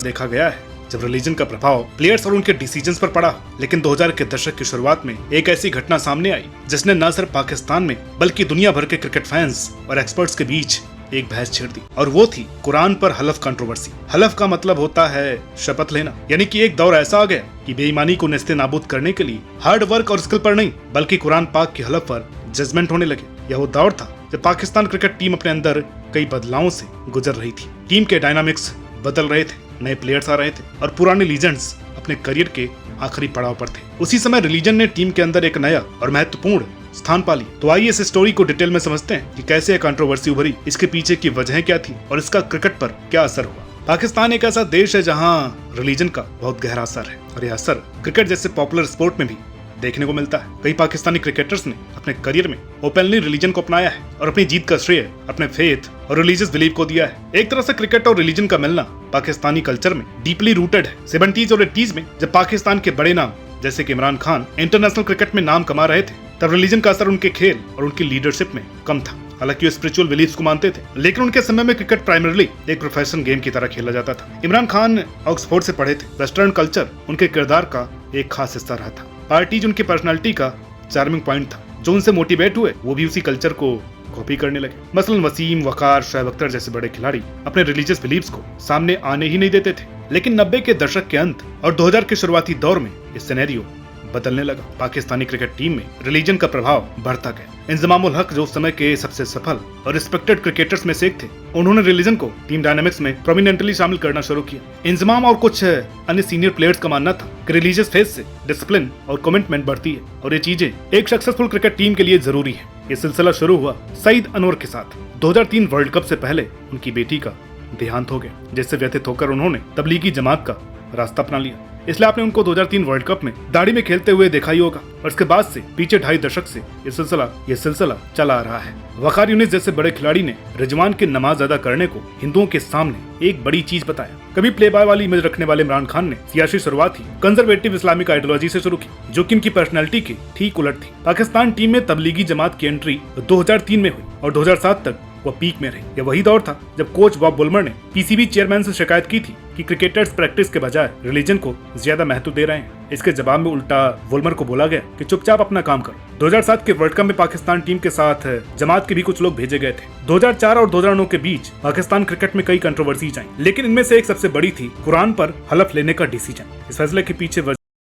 देखा गया है जब रिलीजन का प्रभाव प्लेयर्स और उनके डिसीजंस पर पड़ा। लेकिन 2000 के दशक की शुरुआत में एक ऐसी घटना सामने आई जिसने न सिर्फ पाकिस्तान में बल्कि दुनिया भर के क्रिकेट फैंस और एक्सपर्ट्स के बीच एक बहस छेड़ दी, और वो थी कुरान पर हलफ कंट्रोवर्सी। हलफ का मतलब होता है शपथ लेना, यानी कि एक दौर ऐसा आ गया कि बेईमानी को नेस्ते नाबूद करने के लिए हार्ड वर्क और स्किल पर नहीं बल्कि कुरान पाक की हलफ पर जजमेंट होने लगे। यह वो दौर था जब पाकिस्तान क्रिकेट टीम अपने अंदर कई बदलावों से गुजर रही थी। टीम के डायनामिक्स बदल रहे थे, नए प्लेयर्स आ रहे थे और पुराने लीजेंड्स अपने करियर के आखिरी पड़ाव पर थे। उसी समय रिलीजन ने टीम के अंदर एक नया और महत्वपूर्ण स्थान पाली। तो आइए इस स्टोरी को डिटेल में समझते हैं कि कैसे यह कंट्रोवर्सी उभरी, इसके पीछे की वजह क्या थी और इसका क्रिकेट पर क्या असर हुआ। पाकिस्तान एक ऐसा देश है जहां रिलीजन का बहुत गहरा असर है और यह असर क्रिकेट जैसे पॉपुलर स्पोर्ट में भी देखने को मिलता है। कई पाकिस्तानी क्रिकेटर्स ने अपने करियर में ओपनली रिलीजन को अपनाया है और अपनी जीत का श्रेय अपने फेथ और रिलीजियस बिलीव को दिया है। एक तरह से क्रिकेट और रिलीजन का मिलना पाकिस्तानी कल्चर में डीपली रूटेड है। 70s और 80s में जब पाकिस्तान के बड़े नाम जैसे कि इमरान खान इंटरनेशनल क्रिकेट में नाम कमा रहे थे, तब रिलीजन का असर उनके खेल और उनकी लीडरशिप में कम था। हालांकि वो स्पिरिचुअल बिलीफ्स को मानते थे, लेकिन उनके समय में क्रिकेट प्राइमरीली एक प्रोफेशनल गेम की तरह खेला जाता था। इमरान खान ऑक्सफोर्ड से पढ़े थे। वेस्टर्न कल्चर उनके किरदार का एक खास हिस्सा रहा था। पार्टीज उनकी पर्सनालिटी का चार्मिंग पॉइंट था। जो उनसे मोटिवेट हुए वो भी उसी कल्चर को कॉपी करने लगे। मसलन वसीम, वकार, शोएब अख्तर जैसे बड़े खिलाड़ी अपने रिलीजियस बिलीफ्स को सामने आने ही नहीं देते थे। लेकिन 90 के दशक के अंत और 2000 के शुरुआती दौर में इस सिनेरियो बदलने लगा। पाकिस्तानी क्रिकेट टीम में रिलीजन का प्रभाव बढ़ता गया। इंजमाम उल हक जो उस समय के सबसे सफल और रिस्पेक्टेड क्रिकेटर्स में से एक थे, उन्होंने रिलीजन को टीम डायनामिक्स में प्रोमिनेंटली शामिल करना शुरू किया। इंजमाम और कुछ अन्य सीनियर प्लेयर्स का मानना था कि रिलीजियस फेथ से डिसिप्लिन और कमिटमेंट बढ़ती है और ये चीजें एक सक्सेसफुल क्रिकेट टीम के लिए जरूरी है। ये सिलसिला शुरू हुआ सईद अनवर के साथ। 2003 वर्ल्ड कप से पहले उनकी बेटी का देहांत हो गया, जिससे व्यथित होकर उन्होंने तबलीगी जमात का रास्ता अपना लिया। इसलिए आपने उनको 2003 वर्ल्ड कप में दाढ़ी में खेलते हुए देखा ही होगा और इसके बाद से पीछे 2.5 दशक से ये सिलसिला चला आ रहा है। वकार यूनिस जैसे बड़े खिलाड़ी ने रिजवान की नमाज अदा करने को हिंदुओं के सामने एक बड़ी चीज बताया। कभी प्ले बॉय वाली इमेज रखने वाले इमरान खान ने सियासी शुरुआत ही कंजर्वेटिव इस्लामिक आइडियोलॉजी से शुरू की, जो कि इनकी पर्सनैलिटी के ठीक उलट थी। पाकिस्तान टीम में तबलीगी जमात की एंट्री 2003 में हुई और 2007 तक वो पीक में रही। यह वही दौर था जब कोच बॉब बुलमर ने पीसीबी चेयरमैन से शिकायत की थी कि क्रिकेटर्स प्रैक्टिस के बजाय रिलीजन को ज्यादा महत्व दे रहे हैं। इसके जवाब में उल्टा बुलमर को बोला गया कि चुपचाप अपना काम करो। 2007 के वर्ल्ड कप में पाकिस्तान टीम के साथ जमात के भी कुछ लोग भेजे गए थे। 2004 और 2009 के बीच पाकिस्तान क्रिकेट में कई कंट्रोवर्सीज आई, लेकिन इनमें से एक सबसे बड़ी थी कुरान पर हलफ लेने का डिसीजन। इस फैसले के पीछे